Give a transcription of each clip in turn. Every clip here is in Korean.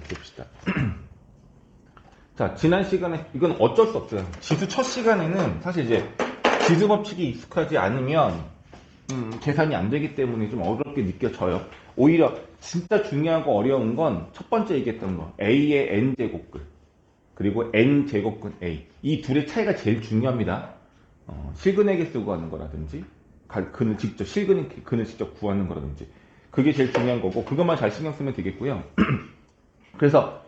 봅시다. 자, 지난 시간에, 이건 어쩔 수 없어요. 지수 첫 시간에는 사실 이제 지수 법칙이 익숙하지 않으면, 계산이 안 되기 때문에 좀 어렵게 느껴져요. 오히려 진짜 중요하고 어려운 건 첫 번째 얘기했던 거. A의 N제곱근. 그리고 N제곱근 A. 이 둘의 차이가 제일 중요합니다. 실근의 개수 구하는 거라든지, 근을 직접, 근을 직접 구하는 거라든지. 그게 제일 중요한 거고, 그것만 잘 신경 쓰면 되겠고요. 그래서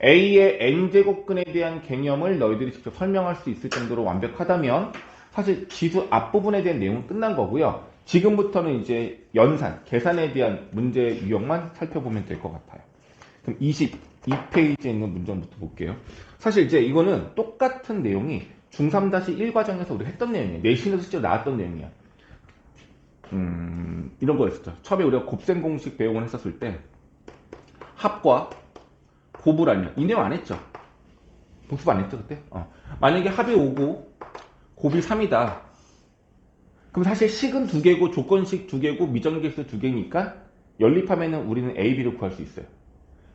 A의 N제곱근에 대한 개념을 너희들이 직접 설명할 수 있을 정도로 완벽하다면 사실 지수 앞부분에 대한 내용은 끝난 거고요. 지금부터는 이제 연산, 계산에 대한 문제 유형만 살펴보면 될 것 같아요. 그럼 22페이지에 있는 문제부터 볼게요. 사실 이제 이거는 똑같은 내용이 중3-1 과정에서 우리 했던 내용이에요. 내신에서 실제로 나왔던 내용이야. 이런 거였었죠. 처음에 우리가 곱셈 공식 배용을 했었을 때 합과 곱을 알면 이 내용 안 했죠? 복습 안 했죠 그때? 만약에 합이 5고 곱이 3이다. 그럼 사실 식은 2개고 조건식 2개고 미정계수 2개니까 연립하면은 우리는 A, B를 구할 수 있어요.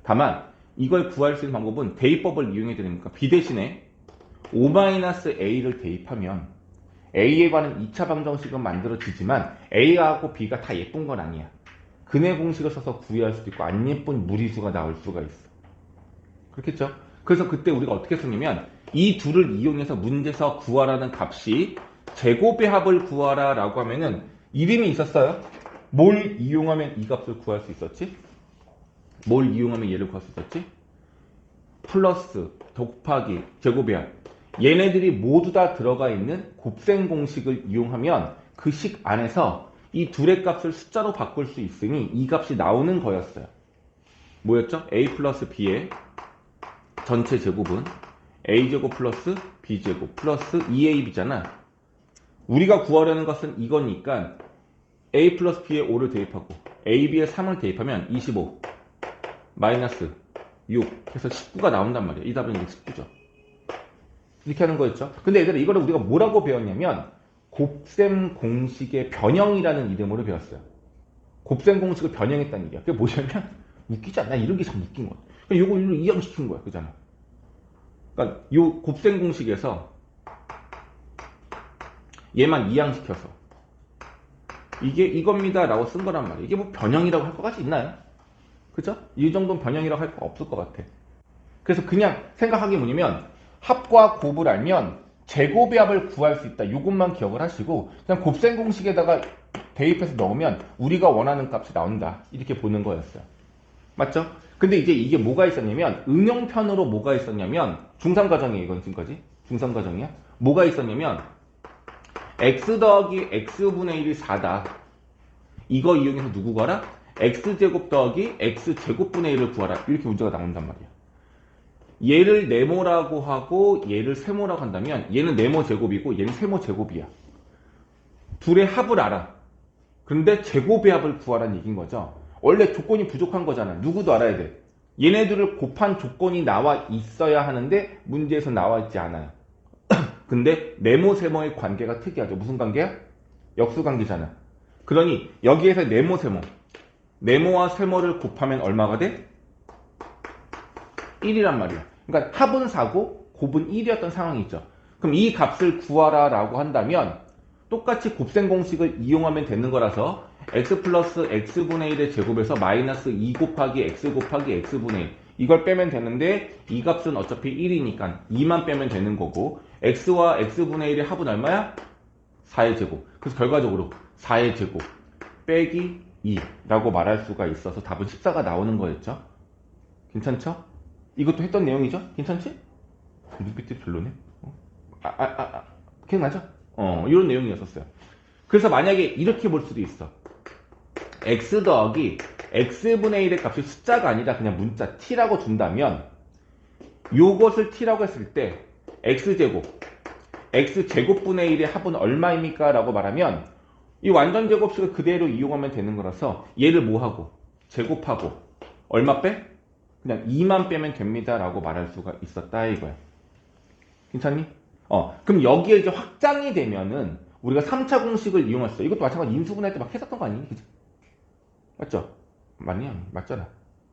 다만 이걸 구할 수 있는 방법은 대입법을 이용해야 되니까 B 대신에 5-A를 대입하면 A에 관한 2차 방정식은 만들어지지만 A하고 B가 다 예쁜 건 아니야. 근의 공식을 써서 구해야 할 수도 있고 안 예쁜 무리수가 나올 수가 있어. 그렇겠죠? 그래서 그때 우리가 어떻게 썼냐면 이 둘을 이용해서 문제에서 구하라는 값이 제곱의 합을 구하라 라고 하면은 이름이 있었어요. 뭘 이용하면 이 값을 구할 수 있었지? 뭘 이용하면 얘를 구할 수 있었지? 플러스, 곱하기, 제곱의 합. 얘네들이 모두 다 들어가 있는 곱셈 공식을 이용하면 그 식 안에서 이 둘의 값을 숫자로 바꿀 수 있으니 이 값이 나오는 거였어요. 뭐였죠? A 플러스 B의 전체 제곱은 A제곱 플러스 B제곱 플러스 2AB잖아. 우리가 구하려는 것은 이거니까 A 플러스 B에 5를 대입하고 AB에 3을 대입하면 25 마이너스 6 해서 19가 나온단 말이야. 이 답은 이제 19죠. 이렇게 하는 거였죠. 근데 얘들아 이거를 우리가 뭐라고 배웠냐면 곱셈 공식의 변형이라는 이름으로 배웠어요. 곱셈 공식을 변형했다는 얘기야. 그게 뭐냐면 웃기지 않나? 이런 게 참 웃긴 거야. 요거 이양시킨 거야. 그잖아. 그러니까 요 곱셈 공식에서 얘만 이양시켜서 이게 이겁니다 라고 쓴 거란 말이에요. 이게 뭐 변형이라고 할 것같이 있나요? 그죠? 이 정도는 변형이라고 할 거 없을 것 같아. 그래서 그냥 생각하기 뭐냐면 합과 곱을 알면 제곱의 합을 구할 수 있다. 이것만 기억을 하시고 그냥 곱셈 공식에다가 대입해서 넣으면 우리가 원하는 값이 나온다. 이렇게 보는 거였어요. 맞죠? 근데 이제 이게 뭐가 있었냐면 응용편으로 뭐가 있었냐면 중3 과정이에요. 이건 지금까지 중3 과정이야. 뭐가 있었냐면 x 더하기 x분의 1이 4다. 이거 이용해서 누구 구하라? x제곱 더하기 x제곱분의 1을 구하라. 이렇게 문제가 나온단 말이야. 얘를 네모라고 하고 얘를 세모라고 한다면 얘는 네모 제곱이고 얘는 세모 제곱이야. 둘의 합을 알아. 그런데 제곱의 합을 구하라는 얘기인 거죠. 원래 조건이 부족한 거잖아. 누구도 알아야 돼. 얘네들을 곱한 조건이 나와 있어야 하는데 문제에서 나와 있지 않아요. 근데 네모 세모의 관계가 특이하죠. 무슨 관계야? 역수관계잖아. 그러니 여기에서 네모 세모 네모와 세모를 곱하면 얼마가 돼? 1이란 말이야. 그러니까 합은 4고 곱은 1이었던 상황이 있죠. 그럼 이 값을 구하라 라고 한다면 똑같이 곱셈 공식을 이용하면 되는 거라서 x 플러스 x분의 1의 제곱에서 마이너스 2 곱하기 x 곱하기 x분의 1 이걸 빼면 되는데 이 값은 어차피 1이니까 2만 빼면 되는 거고 x와 x분의 1의 합은 얼마야? 4의 제곱. 그래서 결과적으로 4의 제곱 빼기 2라고 말할 수가 있어서 답은 14가 나오는 거였죠. 괜찮죠? 이것도 했던 내용이죠? 괜찮지? 눈빛이 별로네. 기억나죠? 이런 내용이었었어요. 그래서 만약에 이렇게 볼 수도 있어. x 더하기 x분의 1의 값이 숫자가 아니라 그냥 문자 t라고 준다면 요것을 t라고 했을 때 x제곱 x제곱분의 1의 합은 얼마입니까? 라고 말하면 이 완전 제곱식을 그대로 이용하면 되는 거라서 얘를 뭐하고 제곱하고 얼마 빼? 그냥 2만 빼면 됩니다 라고 말할 수가 있었다 이거야. 괜찮니? 그럼 여기에 이제 확장이 되면은 우리가 3차 공식을 이용했어. 이것도 마찬가지로 인수분해 때 막 했었던 거 아니니? 그치? 맞죠? 맞냐? 맞잖아.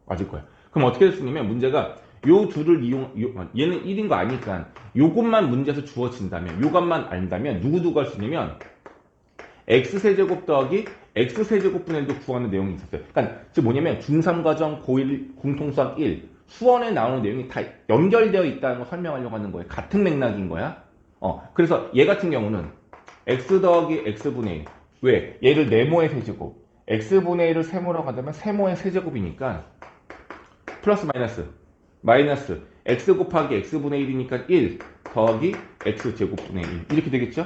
맞을 거야. 그럼 어떻게 될 수 있냐면 문제가 요 둘을 얘는 1인 거 아니까 요것만 문제에서 주어진다면 요것만 안다면 누구 할 수 있냐면 x세제곱 더하기 x세제곱분의 1도 구하는 내용이 있었어요. 그러니까 즉 뭐냐면 중3과정 고1 공통수학 1 수원에 나오는 내용이 다 연결되어 있다는 걸 설명하려고 하는 거예요. 같은 맥락인 거야. 그래서 얘 같은 경우는 x 더하기 x분의 1 왜? 얘를 네모의 세제곱 x분의 1을 세모라고 한다면 세모의 세제곱이니까 플러스 마이너스 x 곱하기 x분의 1이니까 1 더하기 x제곱분의 1 이렇게 되겠죠?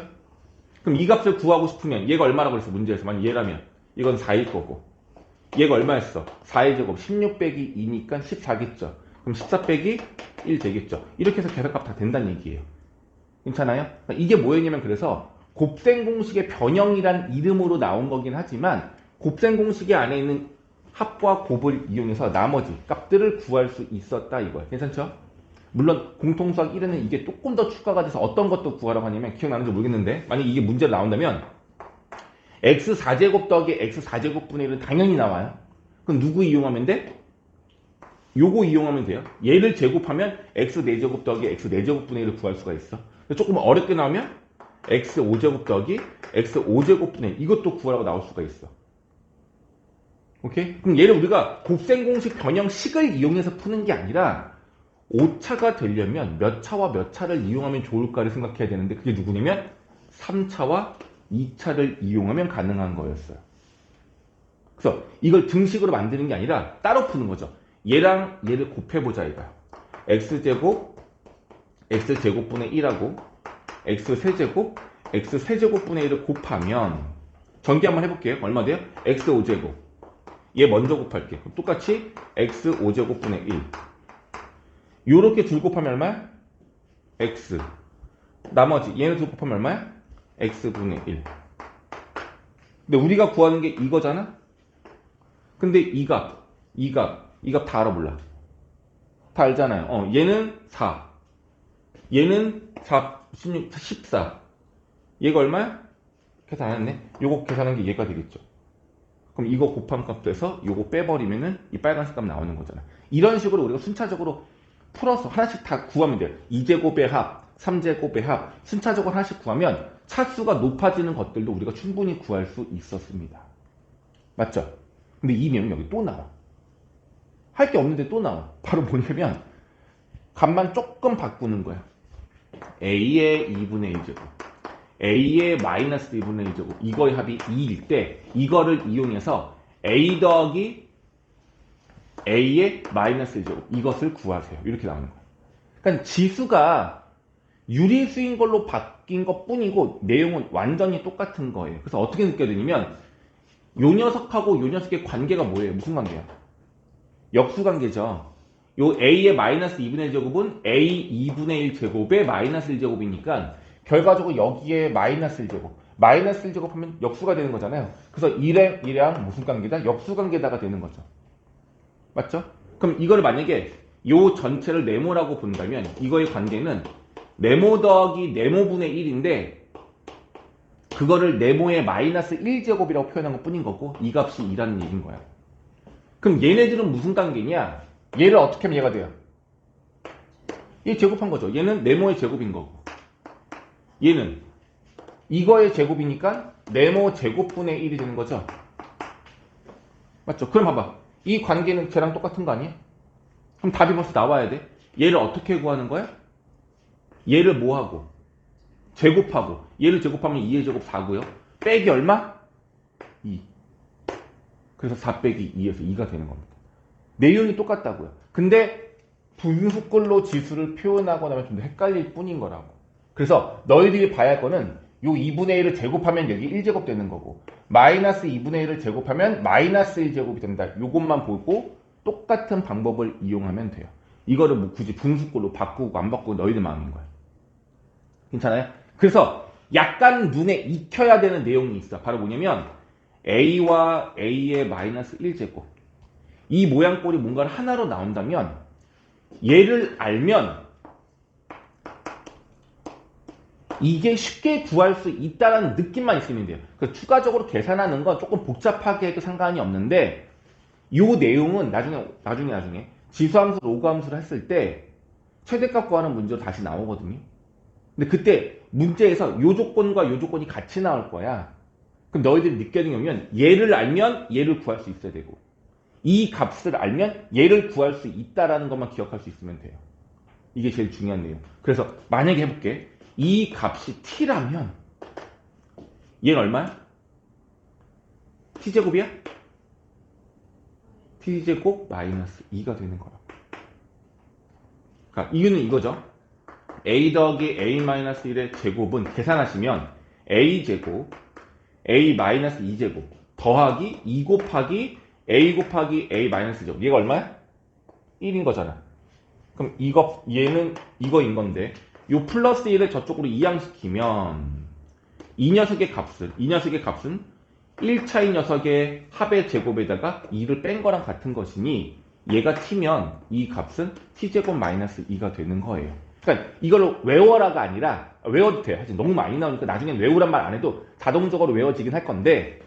그럼 이 값을 구하고 싶으면 얘가 얼마라고 그랬어 문제에서 만약 얘라면 이건 4일 거고 얘가 얼마였어? 4의 제곱 16 빼기 2니까 14겠죠. 그럼 14 빼기 1 되겠죠. 이렇게 해서 계산값 다 된다는 얘기예요. 괜찮아요? 그러니까 이게 뭐였냐면 그래서 곱셈 공식의 변형이란 이름으로 나온 거긴 하지만 곱셈 공식의 안에 있는 합과 곱을 이용해서 나머지 값들을 구할 수 있었다 이거야. 괜찮죠? 물론 공통수학 1에는 이게 조금 더 추가가 돼서 어떤 것도 구하라고 하냐면 기억나는지 모르겠는데 만약 이게 문제로 나온다면 x4제곱 더하기 x4제곱분의 1은 당연히 나와요. 그럼 누구 이용하면 돼? 요거 이용하면 돼요. 얘를 제곱하면 x4제곱 더하기 x4제곱분의 1을 구할 수가 있어. 조금 어렵게 나오면 x5제곱 더하기 x5제곱분의 1 이것도 구하라고 나올 수가 있어. 오케이? 그럼 얘를 우리가 곱셈 공식 변형식을 이용해서 푸는 게 아니라 오차가 되려면 몇 차와 몇 차를 이용하면 좋을까를 생각해야 되는데 그게 누구냐면 3차와 2차를 이용하면 가능한 거였어요. 그래서 이걸 등식으로 만드는 게 아니라 따로 푸는 거죠. 얘랑 얘를 곱해보자 이거야. x제곱분의 1하고 x세제곱분의 1을 곱하면 전개 한번 해볼게요. 얼마 돼요? x5제곱 얘 먼저 곱할게. 그럼 똑같이 x5제곱분의 1 요렇게 둘 곱하면 얼마야? x 나머지 얘는 둘 곱하면 얼마야? x분의 1 근데 우리가 구하는 게 이거잖아? 근데 이 값 다 알아 몰라? 다 알잖아요. 얘는 4 얘는 4, 16, 14 얘가 얼마야? 계산 안 했네? 요거 계산한 게 얘가 되겠죠. 그럼 이거 곱한 값에서 요거 빼버리면은 이 빨간색 값 나오는 거잖아. 이런 식으로 우리가 순차적으로 풀어서 하나씩 다 구하면 돼요. 2제곱의 합, 3제곱의 합 순차적으로 하나씩 구하면 차수가 높아지는 것들도 우리가 충분히 구할 수 있었습니다. 맞죠? 근데 이 내용이 여기 또 나와. 할 게 없는데 또 나와. 바로 뭐냐면 값만 조금 바꾸는 거야. a의 2분의 1제곱 a의 마이너스 2분의 1제곱 이거의 합이 2일 때 이거를 이용해서 a 더하기 a의 마이너스 1제곱 이것을 구하세요. 이렇게 나오는 거예요. 그러니까 지수가 유리수인 걸로 바뀐 것 뿐이고 내용은 완전히 똑같은 거예요. 그래서 어떻게 느껴지냐면 요 녀석하고 요 녀석의 관계가 뭐예요? 무슨 관계야? 역수관계죠. 요 a의 마이너스 2분의 1제곱은 a 2분의 1제곱의 마이너스 1제곱이니까 결과적으로 여기에 마이너스 1제곱 마이너스 1제곱 하면 역수가 되는 거잖아요. 그래서 1랑 무슨 관계다? 역수관계다가 되는 거죠. 맞죠? 그럼 이걸 만약에 요 전체를 네모라고 본다면 이거의 관계는 네모 더하기 네모분의 1인데 그거를 네모의 마이너스 1제곱이라고 표현한 것 뿐인 거고 이 값이 2라는 얘기인 거야. 그럼 얘네들은 무슨 관계냐? 얘를 어떻게 하면 얘가 돼요? 얘 제곱한 거죠. 얘는 네모의 제곱인 거고 얘는 이거의 제곱이니까 네모 제곱분의 1이 되는 거죠. 맞죠? 그럼 봐봐. 이 관계는 쟤랑 똑같은 거 아니야? 그럼 답이 벌써 나와야 돼. 얘를 어떻게 구하는 거야? 얘를 뭐하고? 제곱하고 얘를 제곱하면 2의 제곱 4고요. 빼기 얼마? 2. 그래서 4 빼기 2에서 2가 되는 겁니다. 내용이 똑같다고요. 근데 분수꼴로 지수를 표현하고 나면 좀 더 헷갈릴 뿐인 거라고. 그래서 너희들이 봐야 할 거는 요 2분의 1을 제곱하면 여기 1제곱 되는 거고 마이너스 2분의 1을 제곱하면 마이너스 1제곱이 된다. 요것만 보고 똑같은 방법을 이용하면 돼요. 이거를 뭐 굳이 분수꼴로 바꾸고 안 바꾸고 너희들 마음인 거야. 괜찮아요? 그래서 약간 눈에 익혀야 되는 내용이 있어. 바로 뭐냐면 a와 a의 마이너스 1제곱 이 모양꼴이 뭔가를 하나로 나온다면 얘를 알면 이게 쉽게 구할 수 있다는 느낌만 있으면 돼요. 그래서 추가적으로 계산하는 건 조금 복잡하게 해도 상관이 없는데 이 내용은 나중에 지수함수, 로그함수를 했을 때 최대값 구하는 문제로 다시 나오거든요. 근데 그때 문제에서 요 조건과 요 조건이 같이 나올 거야. 그럼 너희들이 느껴진 거면 얘를 알면 얘를 구할 수 있어야 되고 이 값을 알면 얘를 구할 수 있다라는 것만 기억할 수 있으면 돼요. 이게 제일 중요한 내용. 그래서 만약에 해볼게. 이 값이 t라면 얘는 얼마야? t제곱이야? t제곱 마이너스 2가 되는 거야. 그러니까 이유는 이거죠. a 더하기 a 마이너스 1의 제곱은 계산하시면 a제곱 a 마이너스 2제곱 더하기 2 곱하기 a 곱하기 a 마이너스 제곱. 얘가 얼마야? 1인 거잖아. 그럼 이거 얘는 이거인 건데 요 플러스 1을 저쪽으로 이항시키면 이 녀석의 값은 1차인 녀석의 합의 제곱에다가 2를 뺀 거랑 같은 것이니 얘가 t면 이 값은 t제곱 마이너스 2가 되는 거예요. 그러니까 이걸로 외워라가 아니라 외워도 돼. 하여튼 너무 많이 나오니까 나중엔 외우란 말 안 해도 자동적으로 외워지긴 할 건데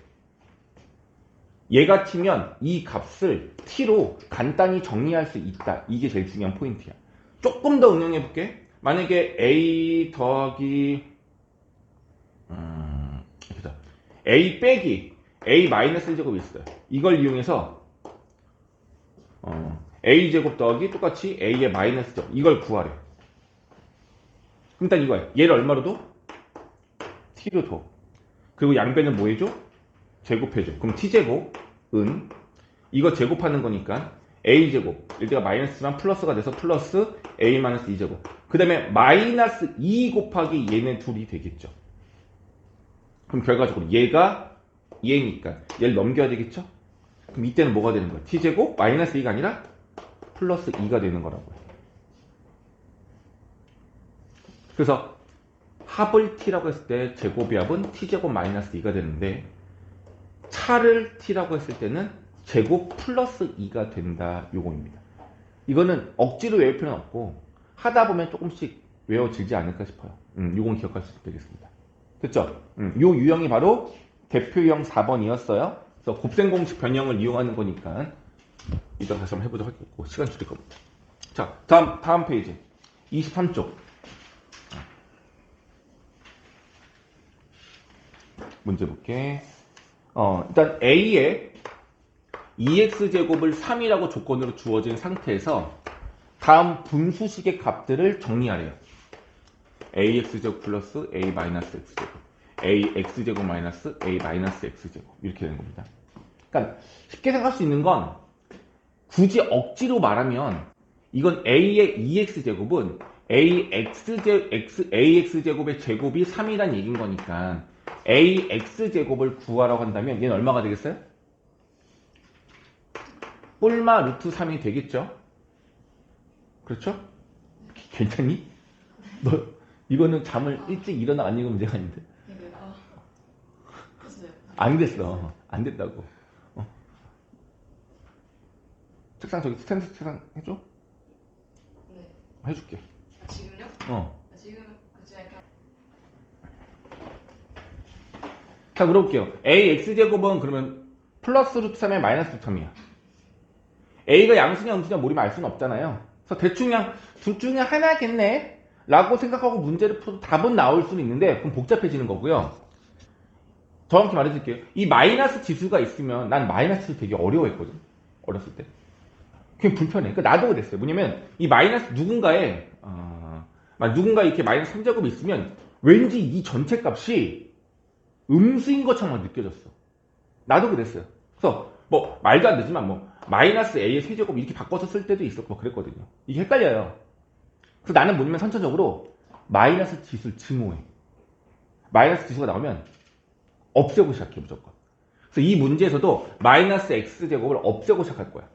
얘가 t면 이 값을 t로 간단히 정리할 수 있다. 이게 제일 중요한 포인트야. 조금 더 응용해 볼게. 만약에 a 더하기 a 빼기 a 마이너스 1제곱이 있어요. 이걸 이용해서 a제곱 더하기 똑같이 a의 마이너스 제곱 이걸 구하래. 그럼 일단 이거야. 얘를 얼마로 둬? t로 둬. 그리고 양변은 뭐 해줘? 제곱해줘. 그럼 t제곱은 이거 제곱하는 거니까 a제곱 여기가 마이너스만 플러스가 돼서 플러스 a 마이너스 2제곱 그 다음에 마이너스 2 곱하기 얘네 둘이 되겠죠. 그럼 결과적으로 얘가 얘니까 얘를 넘겨야 되겠죠. 그럼 이때는 뭐가 되는 거야? t제곱 마이너스 2가 아니라 플러스 2가 되는 거라고요. 그래서 합을 t라고 했을 때 제곱의 합은 t제곱 마이너스 2가 되는데 차를 t라고 했을 때는 제곱 플러스 2가 된다 요거입니다. 이거는 억지로 외울 필요는 없고 하다 보면 조금씩 외워지지 않을까 싶어요. 요건 기억할 수 있게 되겠습니다. 됐죠? 요 유형이 바로 대표 유형 4번이었어요. 그래서 곱셈 공식 변형을 이용하는 거니까 이따 다시 한번 해보도록 하겠고 시간 줄일 겁니다. 자, 다음 페이지 23쪽 문제 볼게. 일단 A에 2x제곱을 3이라고 조건으로 주어진 상태에서 다음 분수식의 값들을 정리하래요. ax제곱 플러스 a 마이너스 x제곱 ax제곱 마이너스 a 마이너스 x제곱 이렇게 되는 겁니다. 그러니까 쉽게 생각할 수 있는 건 굳이 억지로 말하면 이건 a의 2x제곱은 ax제곱의 제곱이 3이란 얘기인 거니까 ax제곱을 구하라고 한다면 얘는 얼마가 되겠어요? 뿔마 루트 3이 되겠죠? 그렇죠? 괜찮니? 너 이거는 잠을 일찍 일어나 안 읽으면 문제가 아닌데. 안 됐어. 안 됐다고. 책상 저기 스탠드 책상 해줘? 네. 해줄게. 지금요? 지금 그치 약간. 자 물어볼게요. ax제곱은 그러면 플러스 루트 3에 마이너스 루트 3이야. a가 양수냐 음수냐 모르면 알 수는 없잖아요. 그래서 대충 그냥 둘 중에 하나겠네 라고 생각하고 문제를 풀어도 답은 나올 수는 있는데 그럼 복잡해지는 거고요. 정확히 말해드릴게요. 이 마이너스 지수가 있으면 난 마이너스를 되게 어려워했거든. 어렸을 때. 그게 불편해. 그러니까 나도 그랬어요. 뭐냐면 이 마이너스 누군가에 이렇게 마이너스 3제곱이 있으면 왠지 이 전체 값이 음수인 것처럼 느껴졌어. 나도 그랬어요. 그래서 뭐 말도 안 되지만 뭐 마이너스 a의 세제곱 이렇게 바꿔서 쓸 때도 있었고 그랬거든요. 이게 헷갈려요. 그래서 나는 뭐냐면 선천적으로 마이너스 지수를 증오해. 마이너스 지수가 나오면 없애고 시작해 무조건. 그래서 이 문제에서도 마이너스 x제곱을 없애고 시작할 거야.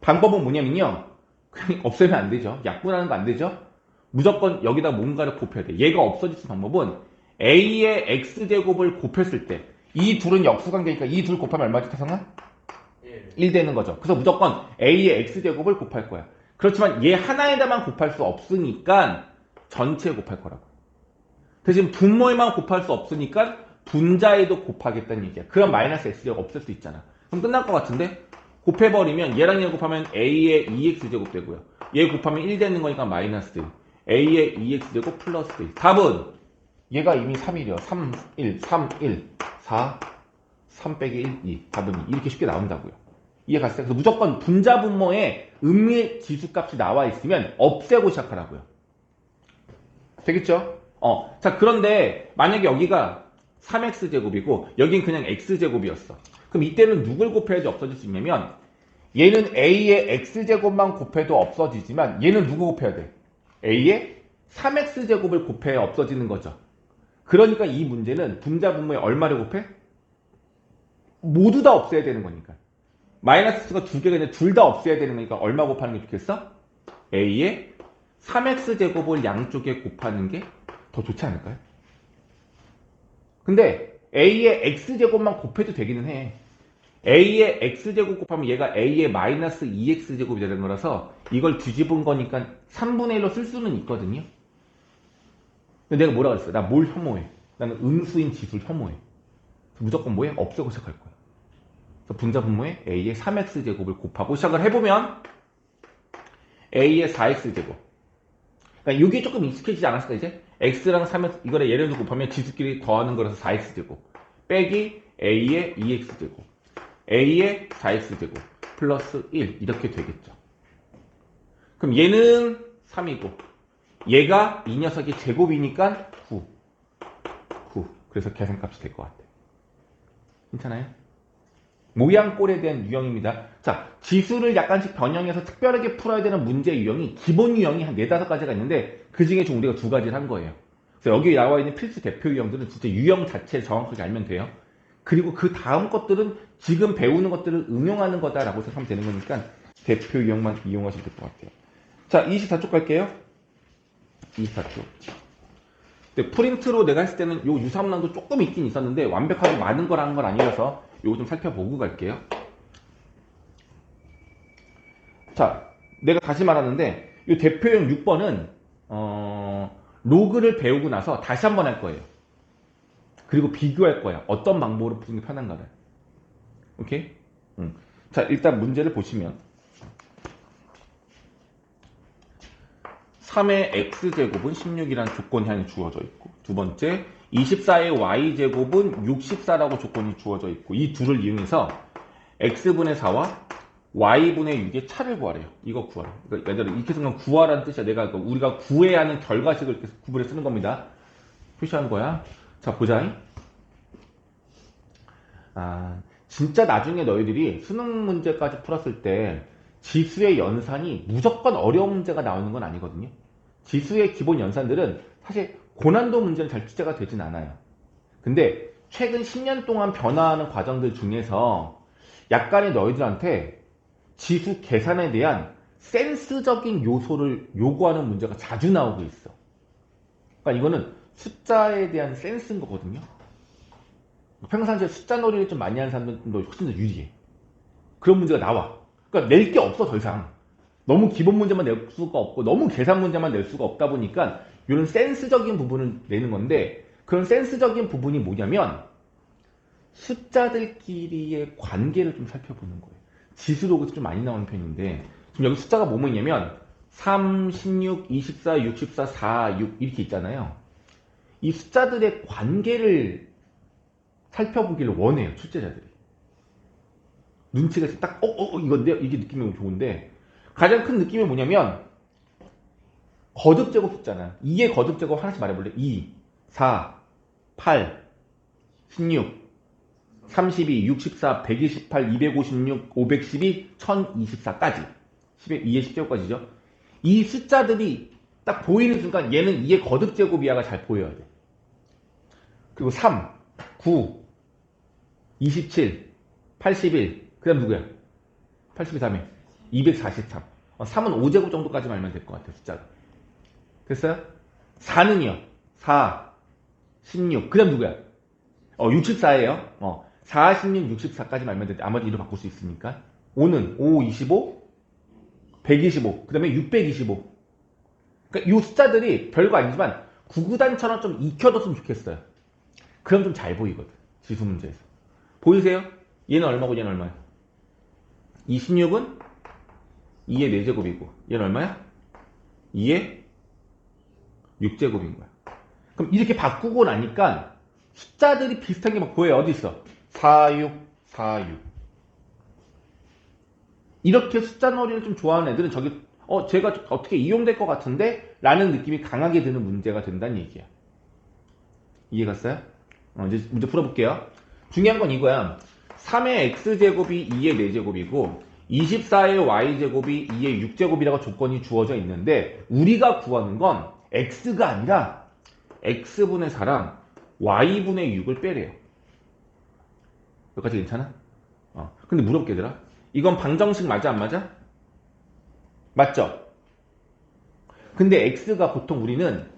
방법은 뭐냐면요. 그냥 없애면 안 되죠. 약분하는 거 안 되죠. 무조건 여기다 뭔가를 곱해야 돼. 얘가 없어질 수 있는 방법은 a의 x제곱을 곱했을 때 이 둘은 역수관계니까 이 둘 곱하면 얼마지 태성아? 1 되는 거죠. 그래서 무조건 a의 x제곱을 곱할 거야. 그렇지만 얘 하나에다만 곱할 수 없으니까 전체에 곱할 거라고. 대신 분모에만 곱할 수 없으니까 분자에도 곱하겠다는 얘기야. 그럼 마이너스 x제곱 없앨 수 있잖아. 그럼 끝날 것 같은데 곱해버리면 얘랑 얘 곱하면 a의 2x제곱 되고요. 얘 곱하면 1 되는 거니까 마이너스 1. a의 2x제곱 플러스 1. 답은 얘가 이미 3이래요. 3, 1, 3, 1, 4, 3 빼기 1, 2. 답은 2. 이렇게 쉽게 나온다고요. 이해갔어요? 그래서 무조건 분자분모에 음의 지수값이 나와 있으면 없애고 시작하라고요. 되겠죠? 자, 그런데 만약에 여기가 3x제곱이고 여긴 그냥 x제곱이었어. 그럼 이때는 누굴 곱해야지 없어질 수 있냐면 얘는 a의 x제곱만 곱해도 없어지지만 얘는 누구 곱해야 돼? a의 3x제곱을 곱해야 없어지는 거죠. 그러니까 이 문제는 분자분모에 얼마를 곱해? 모두 다 없애야 되는 거니까. 마이너스가 두 개가 있는데 둘 다 없애야 되는 거니까 얼마 곱하는 게 좋겠어? a의 3x제곱을 양쪽에 곱하는 게 더 좋지 않을까요? 근데 a의 x제곱만 곱해도 되기는 해. a의 x제곱 곱하면 얘가 a의 마이너스 2x제곱이 되는 거라서 이걸 뒤집은 거니까 3분의 1로 쓸 수는 있거든요. 근데 내가 뭐라 그랬어? 나 뭘 혐오해? 나는 음수인 지수를 혐오해. 무조건 뭐해? 없애고 시작할 거야. 그래서 분자분모에 a의 3x제곱을 곱하고 시작을 해보면 a의 4x제곱. 그러니까 이게 조금 익숙해지지 않았을까 이제? x랑 3x 이거를 예를 들어 곱하면 지수끼리 더하는 거라서 4x제곱 빼기 a의 2x제곱 a의 4x제곱 플러스 1 이렇게 되겠죠. 그럼 얘는 3이고 얘가 이 녀석이 제곱이니까 9 그래서 계산값이 될 것 같아요. 괜찮아요? 모양꼴에 대한 유형입니다. 자, 지수를 약간씩 변형해서 특별하게 풀어야 되는 문제 유형이 기본 유형이 한 4, 5가지가 있는데 그 중에 좀 우리가 2가지를 한 거예요. 그래서 여기 나와 있는 필수 대표 유형들은 진짜 유형 자체를 정확하게 알면 돼요. 그리고 그 다음 것들은 지금 배우는 것들을 응용하는 거다라고 생각하면 되는 거니까 대표 유형만 이용하시면 될 것 같아요. 자, 24쪽 갈게요. 24쪽. 근데 프린트로 내가 했을 때는 요 유사문항도 조금 있긴 있었는데 완벽하게 많은 거라는 건 아니라서 요거 좀 살펴보고 갈게요. 자, 내가 다시 말하는데 이 대표형 6번은 로그를 배우고 나서 다시 한번 할 거예요. 그리고 비교할 거야. 어떤 방법으로 푸는 게 편한가를. 오케이? 자, 일단 문제를 보시면 3의 x제곱은 16이라는 조건이 하나 주어져 있고 두 번째 24의 y제곱은 64라고 조건이 주어져 있고 이 둘을 이용해서 x분의 4와 y분의 6의 차를 구하래요. 이거 구하라. 그러니까 얘들아 이렇게 쓰면 구하라는 뜻이야. 내가 우리가 구해야 하는 결과식을 이렇게 구분해 쓰는 겁니다. 표시하는 거야. 자, 보자. 진짜 나중에 너희들이 수능 문제까지 풀었을 때 지수의 연산이 무조건 어려운 문제가 나오는 건 아니거든요. 지수의 기본 연산들은 사실 고난도 문제는 잘 출제가 되진 않아요. 근데 최근 10년 동안 변화하는 과정들 중에서 약간의 너희들한테 지수 계산에 대한 센스적인 요소를 요구하는 문제가 자주 나오고 있어. 그러니까 이거는 숫자에 대한 센스인 거거든요. 평상시에 숫자 놀이를 좀 많이 하는 사람들도 훨씬 더 유리해. 그런 문제가 나와. 그러니까 낼 게 없어 더 이상. 너무 기본 문제만 낼 수가 없고 너무 계산 문제만 낼 수가 없다 보니까 이런 센스적인 부분을 내는 건데 그런 센스적인 부분이 뭐냐면 숫자들끼리의 관계를 좀 살펴보는 거예요. 지수로그도 좀 많이 나오는 편인데 지금 여기 숫자가 뭐뭐냐면 3, 16, 24, 64, 4, 6 이렇게 있잖아요. 이 숫자들의 관계를 살펴보기를 원해요. 출제자들이. 눈치가 딱 이건데 이게 느낌이 좋은데 가장 큰 느낌이 뭐냐면 거듭제곱 숫자나 2의 거듭제곱 하나씩 말해볼래? 2, 4, 8, 16, 32, 64, 128, 256, 512, 1024까지 2의 10제곱까지죠. 이 숫자들이 딱 보이는 순간 얘는 2의 거듭제곱이야가 잘 보여야 돼. 그리고 3, 9, 27, 81, 그 다음 누구야? 83에 243. 3은 5제곱 정도까지만 알면 될 것 같아요. 숫자가. 됐어요? 4는요. 4, 16. 그 다음 누구야? 64예요. 4, 16, 64까지 알면 되는데 나머지 1로 바꿀 수 있으니까. 5는 5, 25, 125. 그 다음에 625. 그러니까 이 숫자들이 별거 아니지만 구구단처럼 좀 익혀뒀으면 좋겠어요. 그럼 좀 잘 보이거든. 지수 문제에서. 보이세요? 얘는 얼마고 얘는 얼마야? 26은 2의 4제곱이고 얘는 얼마야? 2의 6제곱인 거야. 그럼 이렇게 바꾸고 나니까 숫자들이 비슷한 게 막 보여요. 어디 있어? 4, 6, 4, 6. 이렇게 숫자 놀이를 좀 좋아하는 애들은 저기 제가 어떻게 이용될 것 같은데? 라는 느낌이 강하게 드는 문제가 된다는 얘기야. 이해갔어요? 이제 문제 풀어볼게요. 중요한 건 이거야. 3의 x제곱이 2의 4제곱이고 24의 y제곱이 2의 6제곱이라고 조건이 주어져 있는데 우리가 구하는 건 x가 아니라 x분의 4랑 y분의 6을 빼래요. 여기까지 괜찮아? 근데 물어볼게 얘들아. 이건 방정식 맞아 안 맞아? 맞죠? 근데 x가 보통 우리는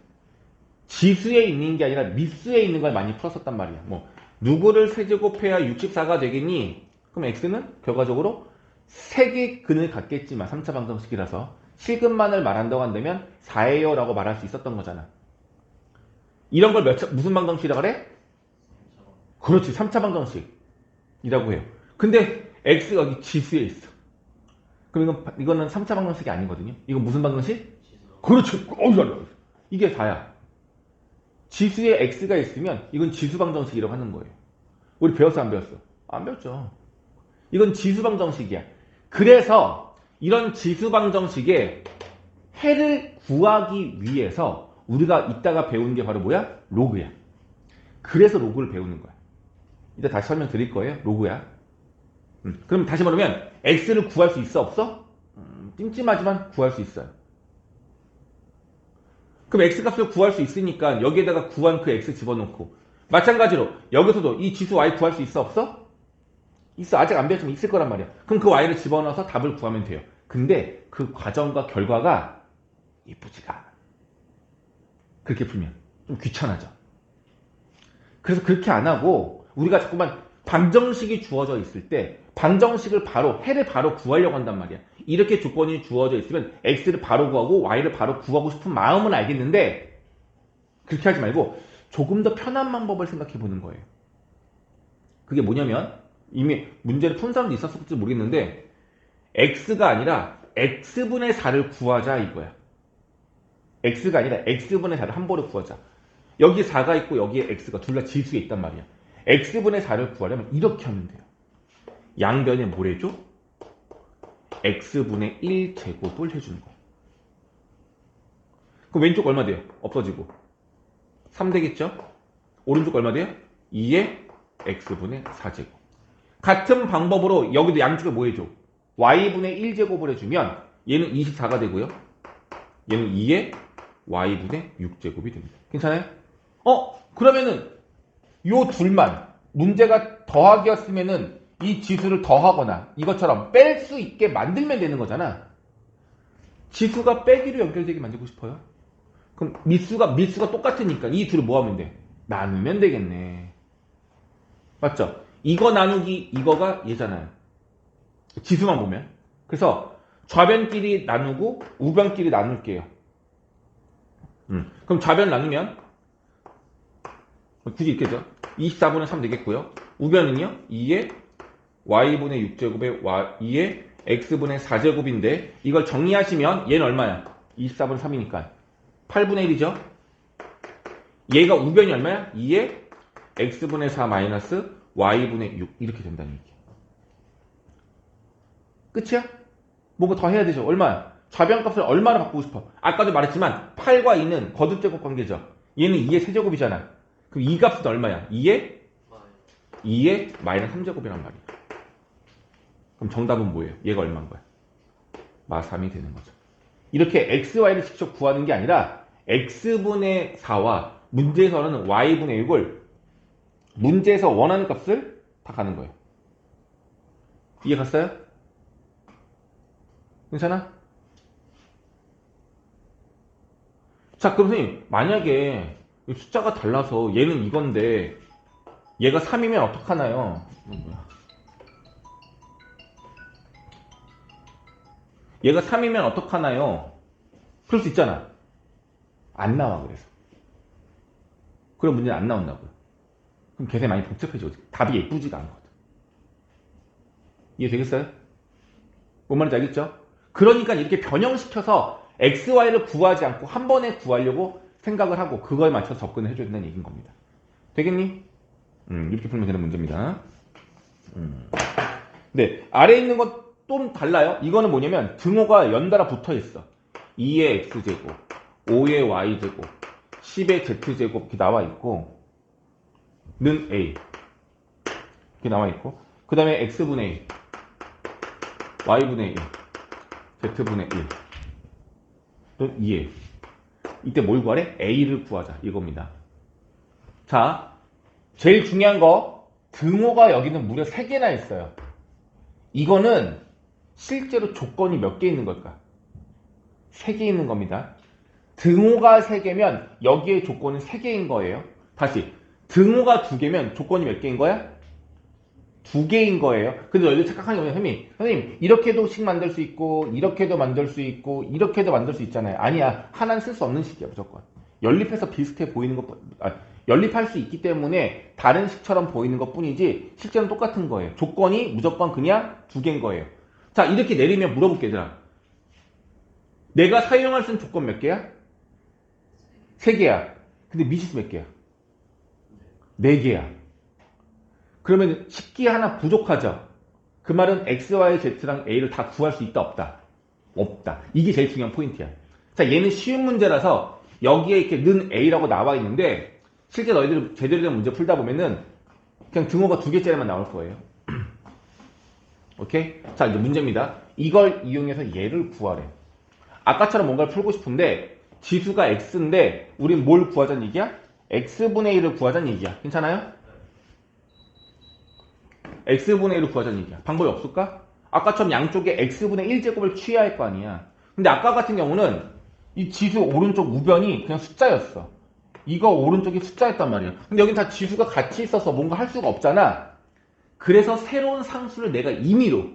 지수에 있는 게 아니라 미수에 있는 걸 많이 풀었었단 말이야. 뭐 누구를 세제곱해야 64가 되겠니? 그럼 x는 결과적으로 3개 근을 갖겠지만 3차 방정식이라서 실근만을 말한다고 한다면 4예요 라고 말할 수 있었던 거잖아. 이런 걸 무슨 방정식이라고 그래? 그렇지, 3차 방정식이라고 해요. 근데 x가 여기 지수에 있어. 그럼 이거는 3차 방정식이 아니거든요. 이건 무슨 방정식? 그렇지. 이게 4야. 지수에 x가 있으면 이건 지수 방정식이라고 하는 거예요. 우리 배웠어 안 배웠어? 안 배웠죠. 이건 지수 방정식이야. 그래서 이런 지수 방정식에 해를 구하기 위해서 우리가 이따가 배운 게 바로 뭐야? 로그야. 그래서 로그를 배우는 거야. 이따 다시 설명드릴 거예요. 로그야. 그럼 다시 말하면 x를 구할 수 있어 없어? 찜찜하지만 구할 수 있어요. 그럼 x값을 구할 수 있으니까 여기에다가 구한 그 x 집어넣고 마찬가지로 여기서도 이 지수 y 구할 수 있어 없어? 있어. 아직 안 배웠지만 있을 거란 말이야. 그럼 그 y를 집어넣어서 답을 구하면 돼요. 근데 그 과정과 결과가 이쁘지가 않아. 그렇게 풀면 좀 귀찮아져. 그래서 그렇게 안 하고 우리가 자꾸만 방정식이 주어져 있을 때 방정식을 바로 해를 바로 구하려고 한단 말이야. 이렇게 조건이 주어져 있으면 x를 바로 구하고 y를 바로 구하고 싶은 마음은 알겠는데 그렇게 하지 말고 조금 더 편한 방법을 생각해 보는 거예요. 그게 뭐냐면 이미 문제를 푼 사람도 있었을지 모르겠는데 x가 아니라 x분의 4를 구하자 이거야. x가 아니라 x분의 4를 한 번에 구하자. 여기에 4가 있고 여기에 x가 둘 다 지수에 있단 말이야. x분의 4를 구하려면 이렇게 하면 돼요. 양변에 뭘 해줘? x분의 1제곱을 해주는 거야. 그럼 왼쪽 얼마 돼요? 없어지고 3 되겠죠? 오른쪽 얼마 돼요? 2의 x분의 4제곱. 같은 방법으로 여기도 양쪽에 뭐 해줘? y분의 1제곱을 해주면 얘는 24가 되고요. 얘는 2의 y분의 6제곱이 됩니다. 괜찮아요? 그러면은 요 둘만 문제가 더하기였으면은 이 지수를 더하거나 이것처럼 뺄 수 있게 만들면 되는 거잖아. 지수가 빼기로 연결되게 만들고 싶어요? 그럼 미수가 똑같으니까 이 둘을 뭐 하면 돼? 나누면 되겠네. 맞죠? 이거 나누기 이거가 얘잖아요. 지수만 보면. 그래서 좌변끼리 나누고 우변끼리 나눌게요. 그럼 좌변 나누면 굳이 이렇게죠. 24분의 3 되겠고요. 우변은요. 2의 y분의 6제곱에 2의 x분의 4제곱인데 이걸 정리하시면 얘는 얼마야? 24분의 3이니까 8분의 1이죠. 얘가 우변이 얼마야? 2의 x분의 4 마이너스 y분의 6 이렇게 된다는 얘기야. 끝이야? 뭔가 더 해야 되죠. 얼마야? 좌변값을 얼마나 바꾸고 싶어? 아까도 말했지만 8과 2는 거듭제곱 관계죠. 얘는 2의 세제곱이잖아. 그럼 이 값은 얼마야? 2의 마이너스 3제곱이란 말이야. 그럼 정답은 뭐예요? 얘가 얼마인 거야? 마3이 되는 거죠. 이렇게 x, y를 직접 구하는 게 아니라 x분의 4와 문제에서는 y분의 6을 문제에서 원하는 값을 다 가는 거예요. 이해 갔어요? 괜찮아? 자, 그럼 선생님 만약에 숫자가 달라서 얘는 이건데 얘가 3이면 어떡하나요? 얘가 3이면 어떡하나요? 그럴 수 있잖아. 안 나와 그래서. 그런 문제는 안 나온다고요. 그럼 계산이 많이 복잡해지거든. 답이 예쁘지가 않거든. 이해 되겠어요? 뭔 말인지 알겠죠? 그러니까 이렇게 변형시켜서 x, y를 구하지 않고 한 번에 구하려고 생각을 하고 그거에 맞춰서 접근을 해줘야 된다는 얘기인 겁니다. 되겠니? 이렇게 풀면 되는 문제입니다. 네, 아래에 있는 건 또 달라요. 이거는 뭐냐면 등호가 연달아 붙어 있어. 2의 x제곱, 5의 y제곱, 10의 z제곱 이렇게 나와 있고 는 a 이렇게 나와 있고 그 다음에 x분의 1, y분의 1, z분의 1는 2에 이때 뭘 구하래? a를 구하자 이겁니다. 자, 제일 중요한 거 등호가 여기는 무려 3개나 있어요. 이거는 실제로 조건이 몇 개 있는 걸까? 3개 있는 겁니다. 등호가 3개면 여기에 조건은 3개인 거예요. 다시 등호가 2개면 조건이 몇 개인 거야? 2개인 거예요. 근데 너희들 착각하는 게 뭐냐면 선생님 이렇게도 식 만들 수 있고 이렇게도 만들 수 있고 이렇게도 만들 수 있잖아요. 아니야. 하나는 쓸 수 없는 식이야 무조건. 연립해서 비슷해 보이는 것 연립할 수 있기 때문에 다른 식처럼 보이는 것 뿐이지 실제는 똑같은 거예요. 조건이 무조건 그냥 2개인 거예요. 자, 이렇게 내리면 물어볼게 얘들아. 내가 사용할 수 있는 조건 몇 개야? 3개야. 근데 미시스 몇 개야? 4개야. 그러면 식기 하나 부족하죠? 그 말은 x, y, z랑 a를 다 구할 수 있다 없다? 없다. 이게 제일 중요한 포인트야. 자, 얘는 쉬운 문제라서 여기에 이렇게 는 a라고 나와 있는데 실제 너희들 제대로 된 문제 풀다 보면은 그냥 등호가 2개짜리만 나올 거예요. 오케이? 자, 이제 문제입니다. 이걸 이용해서 얘를 구하래. 아까처럼 뭔가를 풀고 싶은데 지수가 x인데 우린 뭘 구하자는 얘기야? x분의 1을 구하자는 얘기야. 괜찮아요? x분의 1을 구하자는 얘기야. 방법이 없을까? 아까처럼 양쪽에 x분의 1제곱을 취해야 할 거 아니야. 근데 아까 같은 경우는 이 지수 오른쪽 우변이 그냥 숫자였어. 이거 오른쪽이 숫자였단 말이야. 근데 여긴 다 지수가 같이 있어서 뭔가 할 수가 없잖아. 그래서 새로운 상수를 내가 임의로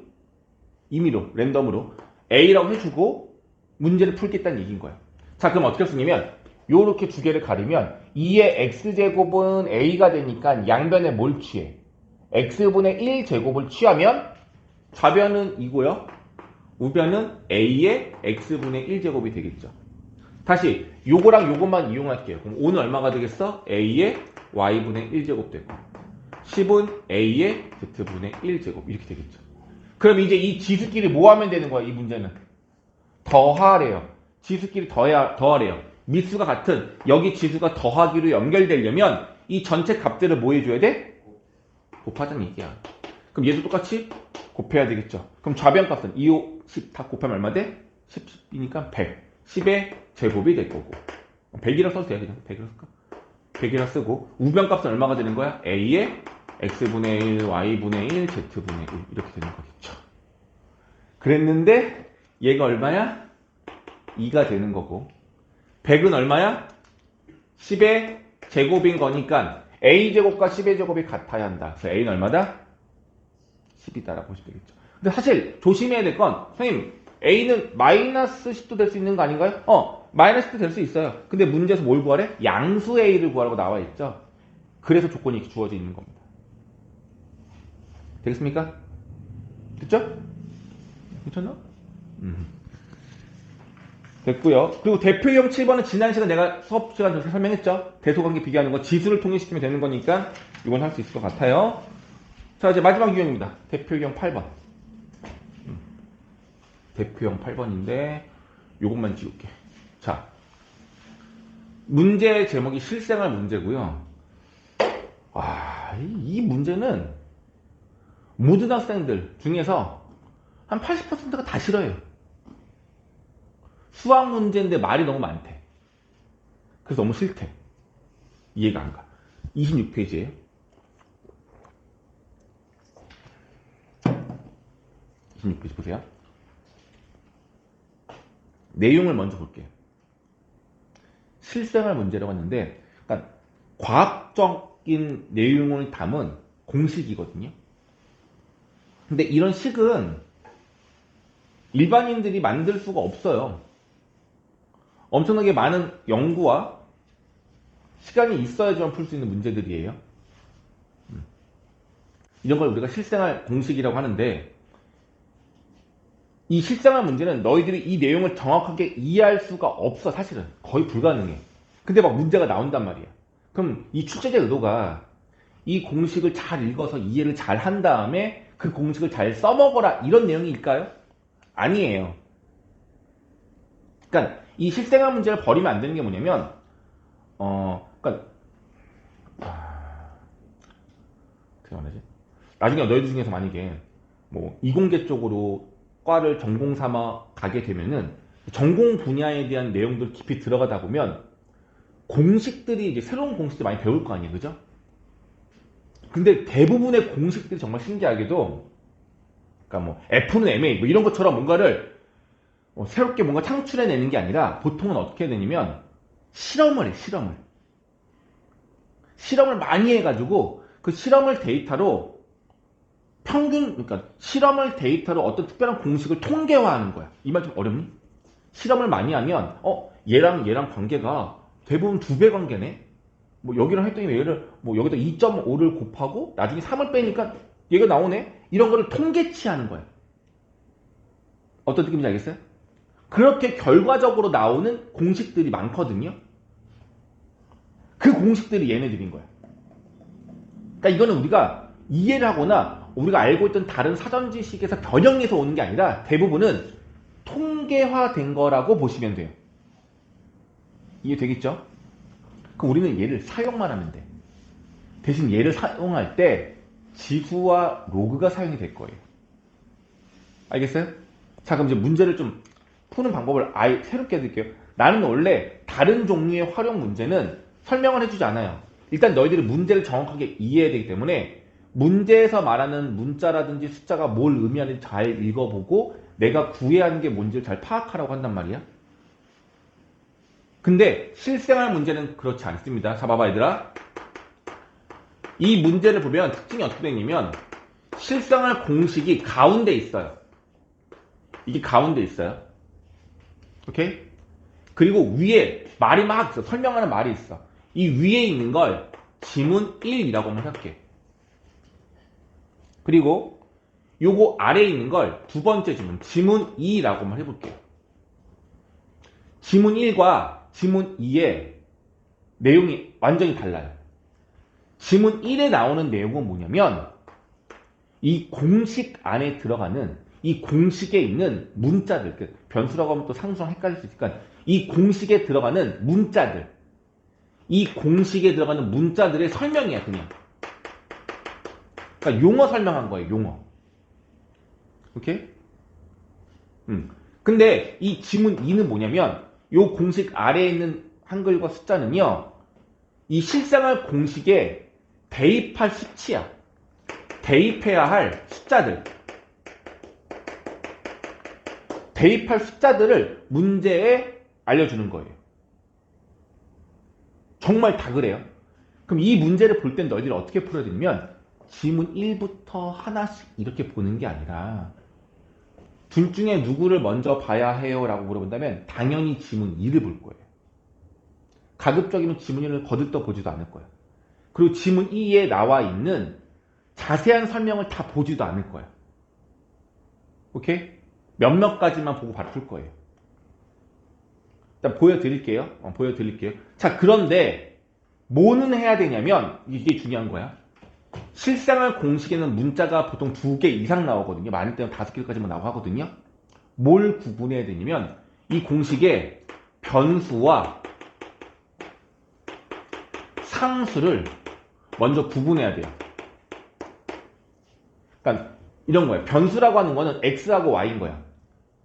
랜덤으로 A라고 해주고 문제를 풀겠다는 얘기인 거야. 자, 그럼 어떻게 쓰냐면 요렇게 2개를 가리면 2의 x제곱은 A가 되니까 양변에 뭘 취해? x분의 1제곱을 취하면 좌변은 이고요. 우변은 A의 x분의 1제곱이 되겠죠. 다시 요거랑 요것만 이용할게요. 그럼 5는 얼마가 되겠어? A의 y분의 1제곱 되고 10은 A의 z분의 1제곱 이렇게 되겠죠. 그럼 이제 이 지수끼리 뭐 하면 되는 거야? 이 문제는 더하래요. 지수끼리 더하래요. 미수가 같은 여기 지수가 더하기로 연결되려면 이 전체 값들을 뭐 해줘야 돼? 곱하자는 얘기야. 그럼 얘도 똑같이 곱해야 되겠죠. 그럼 좌변값은 2, 5, 10 다 곱하면 얼마 돼? 10이니까 100. 10의 제곱이 될 거고 100이라 써도 돼요. 그냥 100이라 쓸까? 100이라 쓰고 우변값은 얼마가 되는 거야? A의 x분의 1, y분의 1, z분의 1 이렇게 되는 거겠죠. 그랬는데 얘가 얼마야? 2가 되는 거고 100은 얼마야? 10의 제곱인 거니까 a제곱과 10의 제곱이 같아야 한다. 그래서 a는 얼마다? 10이다라고 보시면 되겠죠. 근데 사실 조심해야 될 건 선생님 a는 마이너스 10도 될 수 있는 거 아닌가요? 마이너스 10도 될 수 있어요. 근데 문제에서 뭘 구하래? 양수 a를 구하라고 나와 있죠. 그래서 조건이 이렇게 주어져 있는 겁니다. 되겠습니까? 됐죠? 괜찮나? 됐고요. 그리고 대표형 7번은 지난 시간 내가 수업 시간 전에 설명했죠. 대소관계 비교하는 거 지수를 통일시키면 되는 거니까 이건 할 수 있을 것 같아요. 자, 이제 마지막 유형입니다. 대표형 8번. 대표형 8번인데 요것만 지울게. 자, 문제 제목이 실생활 문제고요. 이 문제는 모든 학생들 중에서 한 80%가 다 싫어해요. 수학 문제인데 말이 너무 많대. 그래서 너무 싫대. 이해가 안 가. 26페이지에요. 26페이지 보세요. 내용을 먼저 볼게요. 실생활 문제라고 했는데 그러니까 과학적인 내용을 담은 공식이거든요. 근데 이런 식은 일반인들이 만들 수가 없어요. 엄청나게 많은 연구와 시간이 있어야지만 풀 수 있는 문제들이에요. 이런 걸 우리가 실생활 공식이라고 하는데 이 실생활 문제는 너희들이 이 내용을 정확하게 이해할 수가 없어. 사실은 거의 불가능해. 근데 막 문제가 나온단 말이야. 그럼 이 출제자 의도가 이 공식을 잘 읽어서 이해를 잘 한 다음에 그 공식을 잘 써먹어라 이런 내용일까요? 아니에요. 그러니까 이 실생활 문제를 버리면 안 되는 게 뭐냐면 그러니까 어떻게 말하지? 나중에 너희들 중에서 만약에 뭐 이공계 쪽으로 과를 전공 삼아 가게 되면은 전공 분야에 대한 내용들 깊이 들어가다 보면 공식들이 이제 새로운 공식들 많이 배울 거 아니에요, 그죠? 근데 대부분의 공식들이 정말 신기하게도, 그러니까 뭐 F는 MA 뭐 이런 것처럼 뭔가를 새롭게 뭔가 창출해내는 게 아니라 보통은 어떻게 되냐면 실험을 해, 실험을 많이 해가지고 그 실험을 데이터로 그러니까 실험을 데이터로 어떤 특별한 공식을 통계화하는 거야. 이 말 좀 어렵니? 실험을 많이 하면 얘랑 관계가 대부분 2배 관계네. 뭐 여기랑 했더니 얘를 뭐 여기다 2.5를 곱하고 나중에 3을 빼니까 얘가 나오네. 이런 거를 통계치하는 거야. 어떤 느낌인지 알겠어요? 그렇게 결과적으로 나오는 공식들이 많거든요. 그 공식들이 얘네들인 거야. 그러니까 이거는 우리가 이해를 하거나 우리가 알고 있던 다른 사전 지식에서 변형해서 오는 게 아니라 대부분은 통계화된 거라고 보시면 돼요. 이해되겠죠? 그럼 우리는 얘를 사용만 하면 돼. 대신 얘를 사용할 때 지수와 로그가 사용이 될 거예요. 알겠어요? 자, 그럼 이제 문제를 좀 푸는 방법을 아예 새롭게 해드릴게요. 나는 원래 다른 종류의 활용 문제는 설명을 해주지 않아요. 일단 너희들이 문제를 정확하게 이해해야 되기 때문에 문제에서 말하는 문자라든지 숫자가 뭘 의미하는지 잘 읽어보고 내가 구해야 하는 게 뭔지를 잘 파악하라고 한단 말이야. 근데 실생활 문제는 그렇지 않습니다. 자, 봐봐 얘들아. 이 문제를 보면 특징이 어떻게 되냐면 실생활 공식이 가운데 있어요. 이게 가운데 있어요. 오케이? 그리고 위에 말이 막 있어. 설명하는 말이 있어. 이 위에 있는 걸 지문 1이라고 한번 할게. 그리고 요거 아래에 있는 걸 두 번째 지문 2라고 한번 해볼게요. 지문 1과 지문 2의 내용이 완전히 달라요. 지문 1에 나오는 내용은 뭐냐면 이 공식 안에 들어가는 이 공식에 있는 문자들, 변수라고 하면 또 상수랑 헷갈릴 수 있으니까 이 공식에 들어가는 문자들, 이 공식에 들어가는 문자들의 설명이야 그냥. 그러니까 용어 설명한 거예요, 용어. 오케이? 근데 이 지문 2는 뭐냐면 요 공식 아래에 있는 한글과 숫자는요, 이 실생활 공식에 대입할 수치야. 대입해야 할 숫자들. 대입할 숫자들을 문제에 알려주는 거예요. 정말 다 그래요. 그럼 이 문제를 볼 땐 너희들이 어떻게 풀어야 되냐면 지문 1부터 하나씩 이렇게 보는 게 아니라 둘 중에 누구를 먼저 봐야 해요? 라고 물어본다면 당연히 지문 2를 볼 거예요. 가급적이면 지문 1을 거들떠 보지도 않을 거예요. 그리고 지문 2에 나와 있는 자세한 설명을 다 보지도 않을 거예요. 오케이? 몇몇 가지만 보고 바로 풀 거예요. 일단 보여드릴게요. 보여드릴게요. 자, 그런데 뭐는 해야 되냐면 이게 중요한 거야. 실생활 공식에는 문자가 보통 2개 이상 나오거든요. 많을 때는 5개까지만 나오고 하거든요. 뭘 구분해야 되냐면 이 공식에 변수와 상수를 먼저 구분해야 돼요. 그러니까 이런 거예요. 변수라고 하는 거는 x하고 y인 거야.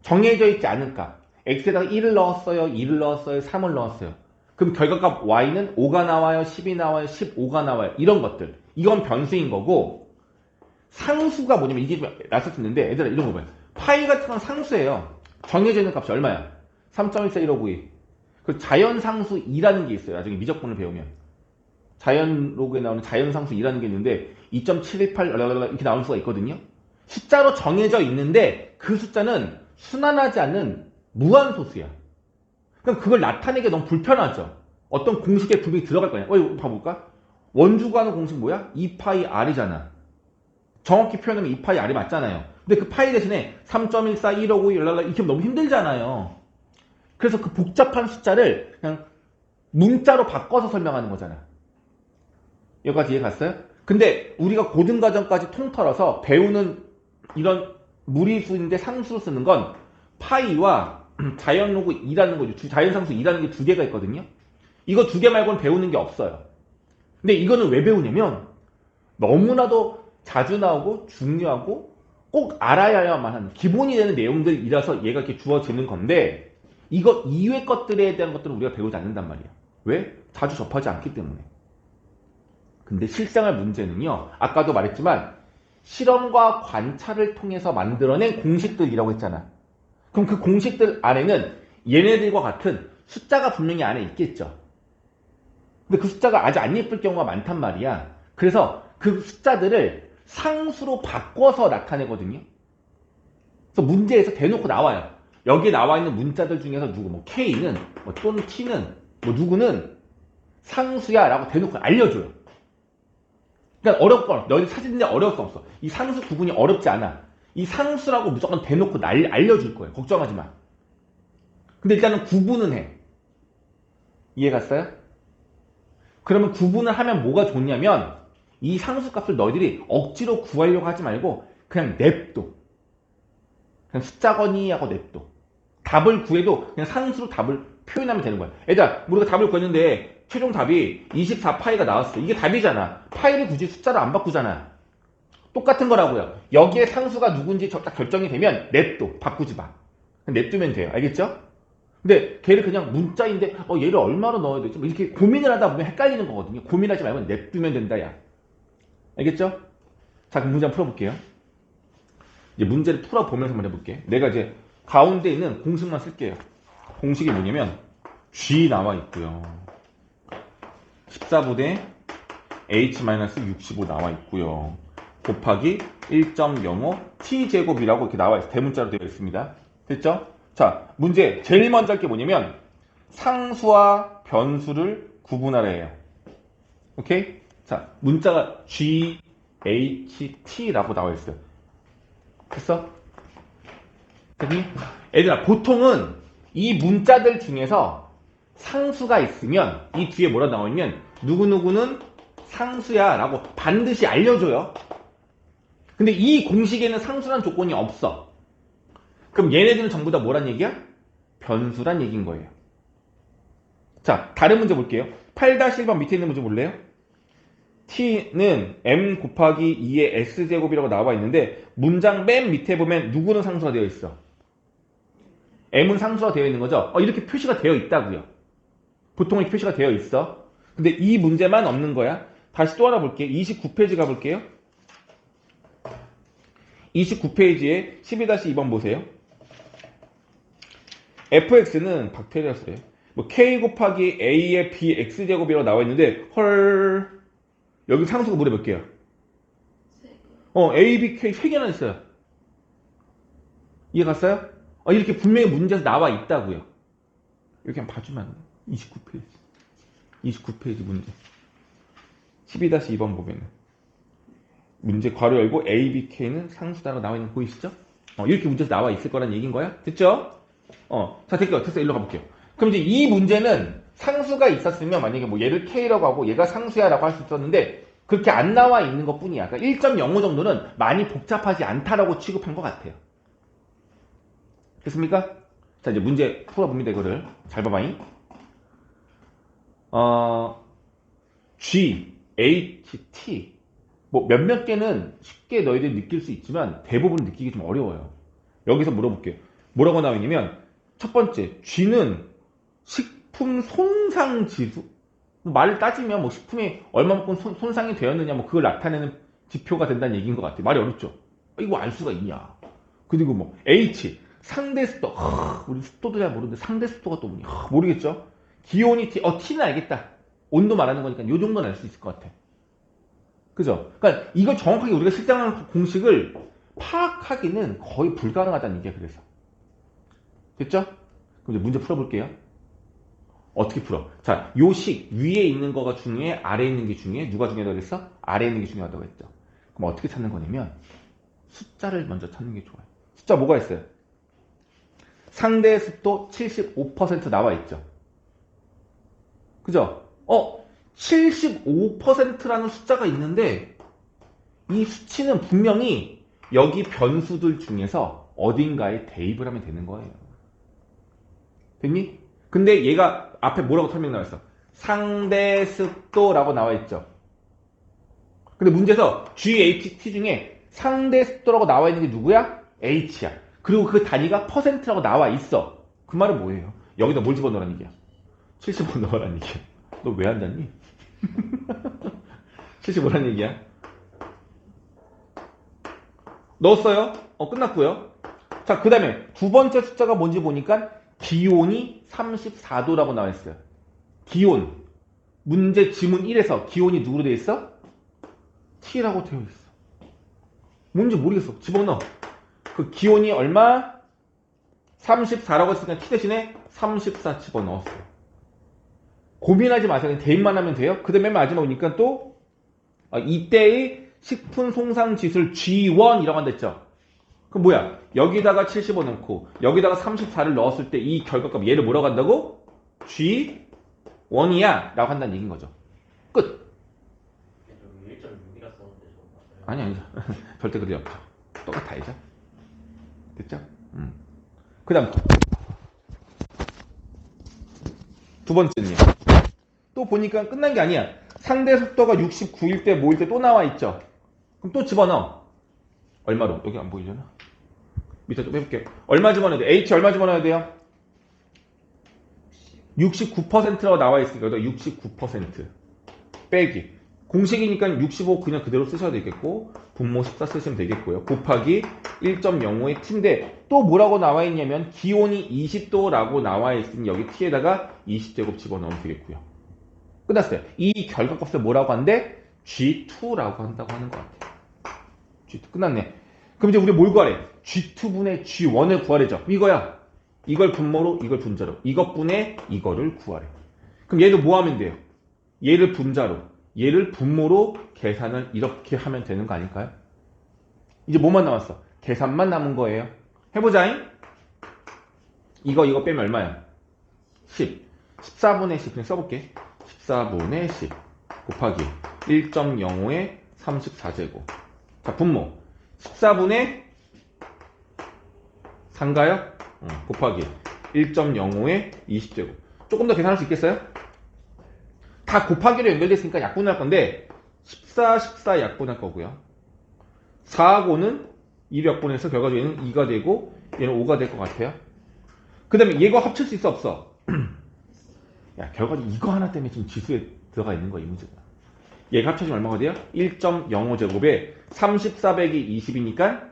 정해져 있지 않은 값. x에다가 1을 넣었어요, 2를 넣었어요, 3을 넣었어요. 그럼 결과값 y는 5가 나와요, 10이 나와요, 15가 나와요. 이런 것들. 이건 변수인 거고, 상수가 뭐냐면 이게 좀 낯설었는데 얘들아 이런 거 봐요. 파이 같은 건 상수예요. 정해져 있는 값이 얼마야? 3.141592. 그 자연상수 2라는 게 있어요. 나중에 미적분을 배우면. 자연로그에 나오는 자연상수 2라는 게 있는데 2.718 이렇게 나올 수가 있거든요. 숫자로 정해져 있는데 그 숫자는 순환하지 않는 무한소수야. 그럼 그걸 나타내기 너무 불편하죠. 어떤 공식에 분명히 들어갈 거냐. 이거 봐볼까? 원주가 하는 공식 뭐야? 2파이 r이잖아. 정확히 표현하면 2파이 r이 맞잖아요. 근데 그 파이 대신에 3.14, 159, 이렇게 너무 힘들잖아요. 그래서 그 복잡한 숫자를 그냥 문자로 바꿔서 설명하는 거잖아. 여기까지 이해 갔어요? 근데 우리가 고등과정까지 통틀어서 배우는 이런 무리수인데 상수로 쓰는 건 파이와 자연로그 2라는 거죠. 자연상수 2라는 게 두 개가 있거든요. 이거 두 개 말고는 배우는 게 없어요. 근데 이거는 왜 배우냐면 너무나도 자주 나오고 중요하고 꼭 알아야만 하는 기본이 되는 내용들이라서 얘가 이렇게 주어지는 건데 이거 이외 것들에 대한 것들은 우리가 배우지 않는단 말이야. 왜? 자주 접하지 않기 때문에. 근데 실생활 문제는요. 아까도 말했지만 실험과 관찰을 통해서 만들어낸 공식들이라고 했잖아. 그럼 그 공식들 안에는 얘네들과 같은 숫자가 분명히 안에 있겠죠. 근데 그 숫자가 아주 안 예쁠 경우가 많단 말이야. 그래서 그 숫자들을 상수로 바꿔서 나타내거든요. 그래서 문제에서 대놓고 나와요. 여기에 나와 있는 문자들 중에서 누구, 뭐 K는, 뭐 또는 T는, 뭐 누구는 상수야 라고 대놓고 알려줘요. 그러니까 어렵고, 너희 사진인데 어려울 수 없어. 이 상수 구분이 어렵지 않아. 이 상수라고 무조건 대놓고 알려줄 거예요. 걱정하지 마. 근데 일단은 구분은 해. 이해 갔어요? 그러면 구분을 하면 뭐가 좋냐면 이 상수값을 너희들이 억지로 구하려고 하지 말고 그냥 냅둬. 그냥 숫자거니 하고 냅둬. 답을 구해도 그냥 상수로 답을 표현하면 되는 거야. 얘들아, 우리가 답을 구했는데 최종 답이 24파이가 나왔어. 이게 답이잖아. 파이를 굳이 숫자로 안 바꾸잖아. 똑같은 거라고요. 여기에 상수가 누군지 딱 결정이 되면 냅둬. 바꾸지 마. 냅두면 돼요. 알겠죠? 근데 걔를 그냥 문자인데 얘를 얼마로 넣어야 되지? 뭐 이렇게 고민을 하다 보면 헷갈리는 거거든요. 고민하지 말고 냅두면 된다. 야. 알겠죠? 자, 그럼 문제 한번 풀어볼게요. 이제 문제를 풀어보면서 한번 해볼게. 내가 이제 가운데 있는 공식만 쓸게요. 공식이 뭐냐면 G 나와 있고요. 14분의 H-65 나와 있고요. 곱하기 1.05 T제곱이라고 이렇게 나와 있어요. 대문자로 되어 있습니다. 됐죠? 자, 문제 제일 먼저 할 게 뭐냐면 상수와 변수를 구분하래요. 오케이? 자, 문자가 GHT라고 나와 있어요. 됐어? 됐니? 얘들아, 보통은 이 문자들 중에서 상수가 있으면 이 뒤에 뭐라 나오냐면 누구누구는 상수야 라고 반드시 알려줘요. 근데 이 공식에는 상수란 조건이 없어. 그럼 얘네들은 전부 다 뭐란 얘기야? 변수란 얘기인 거예요. 자, 다른 문제 볼게요. 8-1번 밑에 있는 문제 볼래요? t는 m 곱하기 2의 s제곱이라고 나와 있는데 문장 맨 밑에 보면 누구는 상수가 되어 있어? m은 상수가 되어 있는 거죠? 이렇게 표시가 되어 있다고요. 보통 이렇게 표시가 되어 있어. 근데 이 문제만 없는 거야. 다시 또 하나 볼게요. 29페이지 가볼게요. 29페이지에 12-2번 보세요. fx는 박테리아스예요. 뭐 k 곱하기 a의 bx제곱이라고 나와 있는데 헐, 여기 상수가 무려 몇 개야? a, b, k 3개나 있어요. 이해 갔어요? 이렇게 분명히 문제에서 나와 있다고요. 이렇게 한번 봐주면 안 돼? 29페이지 문제 12-2번 보면은 문제 괄호 열고 a, b, k는 상수다라고 나와 있는 거 보이시죠? 이렇게 문제에서 나와 있을 거란 얘기인 거야? 됐죠? 자, 됐죠? 됐어. 일로 가볼게요. 그럼 이제 이 문제는 상수가 있었으면 만약에 뭐 얘를 k라고 하고 얘가 상수야 라고 할 수 있었는데 그렇게 안 나와 있는 것 뿐이야. 그러니까 1.05 정도는 많이 복잡하지 않다라고 취급한 것 같아요. 됐습니까? 자, 이제 문제 풀어봅니다. 이거를 잘 봐봐잉. G, H, T 뭐 몇몇 개는 쉽게 너희들이 느낄 수 있지만 대부분 느끼기 좀 어려워요. 여기서 물어볼게요. 뭐라고 나와 있냐면 첫 번째 G는 식품 손상 지수. 말을 따지면 뭐 식품이 얼마만큼 손상이 되었느냐 뭐 그걸 나타내는 지표가 된다는 얘기인 것 같아요. 말이 어렵죠? 이거 알 수가 있냐. 그리고 뭐 H 상대 습도. 우리 습도도 잘 모르는데 상대 습도가 또 뭐냐. 모르겠죠? 기온이 T. T는 알겠다. 온도 말하는 거니까 이 정도는 알 수 있을 것 같아. 그죠? 그러니까 이걸 정확하게 우리가 실생활 공식을 파악하기는 거의 불가능하다는 얘기야. 그래서 됐죠? 그럼 이제 문제 풀어볼게요. 어떻게 풀어? 자, 요 식 위에 있는 거가 중요해? 아래에 있는 게 중요해? 누가 중요하다고 했어? 아래에 있는 게 중요하다고 했죠. 그럼 어떻게 찾는 거냐면 숫자를 먼저 찾는 게 좋아요. 숫자 뭐가 있어요? 상대 습도 75% 나와 있죠. 그죠? 75%라는 숫자가 있는데 이 수치는 분명히 여기 변수들 중에서 어딘가에 대입을 하면 되는 거예요. 됐니? 근데 얘가 앞에 뭐라고 설명 나왔어? 상대 습도라고 나와 있죠. 근데 문제에서 GHT 중에 상대 습도라고 나와 있는 게 누구야? H야. 그리고 그 단위가 %라고 나와 있어. 그 말은 뭐예요? 여기다 뭘 집어넣으라는 얘기야? 75 넣으라는 얘기야. 너 왜 안 잤니? 75라는 얘기야. 넣었어요? 끝났고요. 자, 그 다음에 두 번째 숫자가 뭔지 보니까 기온이 34도라고 나와 있어요. 기온. 문제 지문 1에서 기온이 누구로 되어 있어? T라고 되어 있어. 뭔지 모르겠어. 집어넣어. 그 기온이 얼마? 34라고 했으니까 T 대신에 34 집어넣었어요. 고민하지 마세요. 그냥 대입만 하면 돼요. 그 다음에 마지막 보니까 또 이때의 식품 송상 지수를 G1이라고 한다 했죠. 그럼 뭐야? 여기다가 75 넣고 여기다가 34를 넣었을 때 이 결과값 얘를 뭐라고 한다고? G1이야 라고 한다는 얘기인 거죠. 끝. 1.6이라 썼는데 저거 맞아요? 아니 절대 그리 없죠. 똑같아야죠. 됐죠? 그 다음 두 번째는요. 또 보니까 끝난 게 아니야. 상대 속도가 69일 때 모일 때 또 나와 있죠. 그럼 또 집어넣어. 얼마로? 여기 안 보이려나? 밑에 좀 해볼게요. 얼마 집어넣어야 돼? H 얼마 집어넣어야 돼요? 69%라고 나와 있으니까 여기다 69% 빼기. 공식이니까 65 그냥 그대로 쓰셔도 되겠고 분모 14 쓰시면 되겠고요. 곱하기 1.05의 t인데 또 뭐라고 나와 있냐면 기온이 20도라고 나와 있으니 여기 t에다가 20제곱 집어넣으면 되겠고요. 끝났어요. 이 결과값을 뭐라고 한대? G2라고 한다고 하는 것 같아요. G2 끝났네. 그럼 이제 우리 뭘 구하래? G2분의 G1을 구하래죠. 이거야. 이걸 분모로 이걸 분자로 이것분의 이거를 구하래. 그럼 얘도 뭐 하면 돼요? 얘를 분자로 얘를 분모로 계산을 이렇게 하면 되는 거 아닐까요? 이제 뭐만 남았어? 계산만 남은 거예요. 해보자잉. 이거 빼면 얼마야? 10. 14분의 10 그냥 써볼게. 14분의 10 곱하기 1.05의 34제곱. 자, 분모 14분의 3가요? 곱하기 1.05의 20제곱. 조금 더 계산할 수 있겠어요? 다 곱하기로 연결되어 있으니까 약분할 건데 14 약분할 거고요. 4하고는 2를 약분해서 결과적으로 얘는 2가 되고 얘는 5가 될 것 같아요. 그 다음에 얘가 합칠 수 있어 없어? 야, 결과적으로 이거 하나 때문에 지금 지수에 들어가 있는 거야 이 문제가. 얘가 합쳐지면 얼마가 돼요? 1.05제곱에 34 빼기 20이니까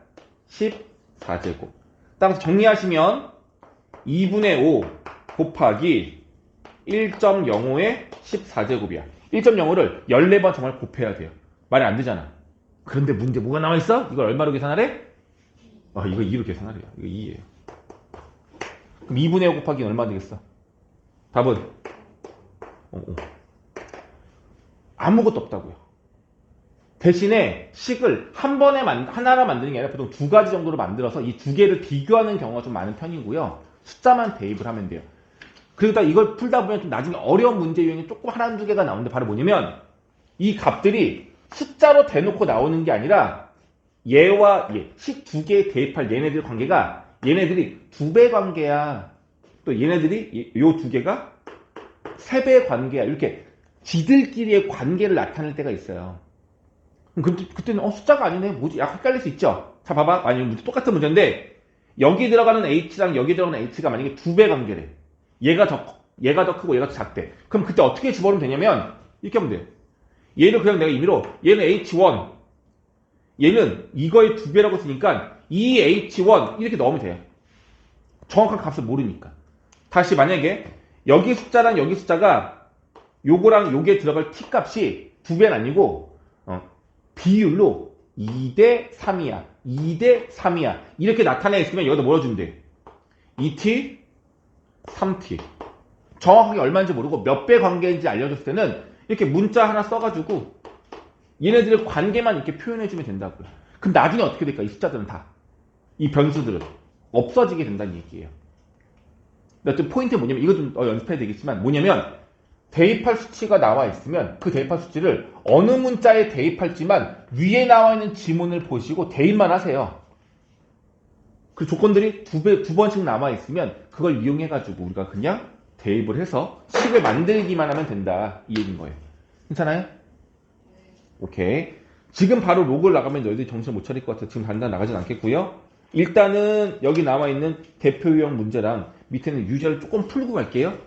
14제곱. 따라서 정리하시면 2분의 5 곱하기 1.05의 14제곱이야. 1.05를 14번 정말 곱해야 돼요. 말이 안 되잖아. 그런데 문제 뭐가 나와있어? 이걸 얼마로 계산하래? 이거 2로 계산하래요. 이거 2예요. 그럼 2분의 5 곱하기 얼마 되겠어? 답은? 아무것도 없다고요. 대신에 식을 한 번에 하나로 만드는 게 아니라 보통 두 가지 정도로 만들어서 이 두 개를 비교하는 경우가 좀 많은 편이고요. 숫자만 대입을 하면 돼요. 그러다 이걸 풀다 보면 좀 나중에 어려운 문제 유형이 조금 하나 한두 개가 나오는데 바로 뭐냐면 이 값들이 숫자로 대놓고 나오는 게 아니라 얘와 얘, 식 두 개에 대입할 얘네들 관계가 얘네들이 2배 관계야. 또 얘네들이 요 두 개가 3배 관계야. 이렇게 지들끼리의 관계를 나타낼 때가 있어요. 그때는 숫자가 아니네. 뭐지? 약간 헷갈릴 수 있죠? 자, 봐봐. 아니, 똑같은 문제인데 여기 들어가는 H랑 여기 들어가는 H가 만약에 2배 관계래. 얘가 더 크고 얘가 더 작대. 그럼 그때 어떻게 집어넣으면 되냐면 이렇게 하면 돼요. 얘를 그냥 내가 임의로 얘는 H1 얘는 이거의 2배라고 쓰니까 이 H1 이렇게 넣으면 돼요. 정확한 값을 모르니까. 다시 만약에 여기 숫자랑 여기 숫자가 요거랑 요게 들어갈 t 값이 2배는 아니고 비율로 2대 3이야. 2대 3이야. 이렇게 나타내 있으면 여기다 뭐라 주면 돼? 2t 3t. 정확하게 얼마인지 모르고 몇 배 관계인지 알려줬을 때는 이렇게 문자 하나 써가지고 얘네들의 관계만 이렇게 표현해주면 된다고요. 그럼 나중에 어떻게 될까? 이 숫자들은 다. 이 변수들은 없어지게 된다는 얘기예요. 여튼 포인트 뭐냐면 이거 좀 연습해야 되겠지만 뭐냐면 대입할 수치가 나와 있으면 그 대입할 수치를 어느 문자에 대입할지만 위에 나와 있는 지문을 보시고 대입만 하세요. 그 조건들이 두 번씩 남아 있으면 그걸 이용해 가지고 우리가 그냥 대입을 해서 식을 만들기만 하면 된다 이 얘기인 거예요. 괜찮아요? 오케이. 지금 바로 로그를 나가면 너희들이 정신 못 차릴 것 같아서 지금 당장 나가진 않겠고요. 일단은 여기 나와 있는 대표 유형 문제랑 밑에는 유제를 조금 풀고 갈게요.